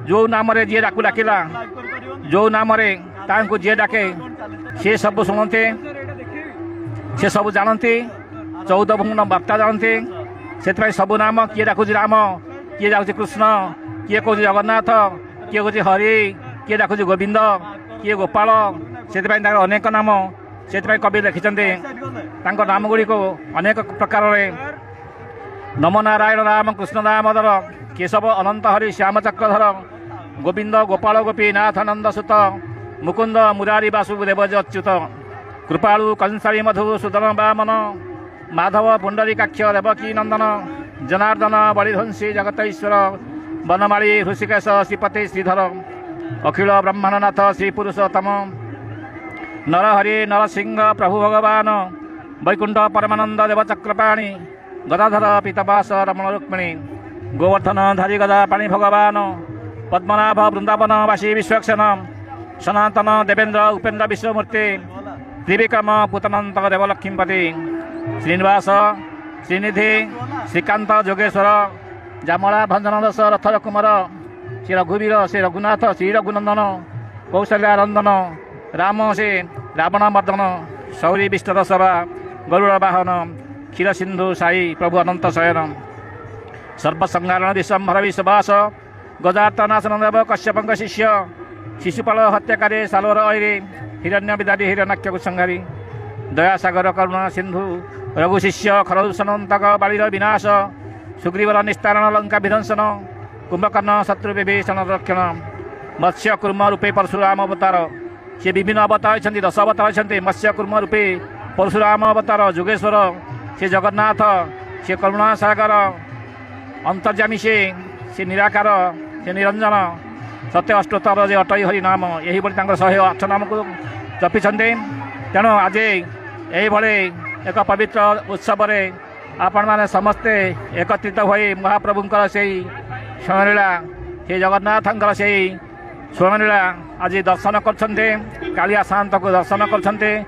जो नाम जी डाकू डाकिला जो नाम जी डाके सी सब शुणते सी सब जानते 14 भुवन बार्ता जानते से सब नाम किए डाकुच राम किए डाकुच कृष्ण किए कौच जगन्नाथ किए कौच हरि किए डाकुच गोविंद किए गोपाल से अनेक नाम से कवि लिखिं नाम गुड़िक अनेक प्रकार नमो नारायण राम कृष्ण दामोदर केशव अनंत हरि श्याम चक्रधर गोविंद गोपाल गोपीनाथ नंद सुत मुकुंद मुरारी वासुदेव अच्युत कृपालु कंसारी मधु सुदन वामन माधव पुंडरीकाक्ष देवकी नंदन जनार्दन बलिध्वंसी जगतईश्वर वनमाली हृषिकेश श्रीपति श्रीधर अखिल ब्रह्मांडनाथ श्री पुरुषोत्तम नरहरि नरसिंह प्रभु भगवान वैकुंठ परमानंद देवचक्रपाणी गदाधर पीतवास रमण रुक्मिणी गोवर्धन धारी गदा पाणी भगवान पद्मनाभ वृंदावन वासी विश्वक्षण सनातन देवेंद्र उपेन्द्र विश्वमूर्ति त्रिविक्रम पुतनंत देवलक्ष्मीपति श्रीनिवास श्रीनिधि श्रीकांत जोगेश्वर जामला भंजनरस रथर कुमार श्री रघुवीर श्री रघुनाथ श्री रघुनंदन कौशल्यानंदन राम से रावण मर्दन शौरी विष्णुर सभा गरुड़ वाहन क्षीर सिंधु साई प्रभु अनंत शयन सर्वसंहारण विश्वम्भर विश्वास गजार्तनाशन देव कश्यप शिष्य शिशुपाल हत्याकारी सालोर ऐरे हिरण्य विदारी हिरण्याक्ष कुसंहारी दयासागर करुणा सिंधु रघु शिष्य खरदूषणंतक बालीर विनाश सुग्रीवर निस्तारण लंका विध्वंसन कुंभकर्ण शत्रु विभीषण रक्षण मत्स्य कुर्म रूपे परशुराम अवतार से विभिन्न अवतार 10 अवतार मत्स्य कुर्म रूपे परशुराम अवतार जोगेश्वर से जगन्नाथ से करुणा सागर अंतर्जामी से निराकार से निरंजन सत्य अष्टोत्तर जे अटई हरि नाम यही 108 नाम को जपि तेणु आज यही एक पवित्र उत्सव आपण मैंने समस्ते एकत्रित हो महाप्रभुंकर से स्वर्णलीला से जगन्नाथंकर से स्वर्णलीला आज दर्शन कर कालिया सात को दर्शन कर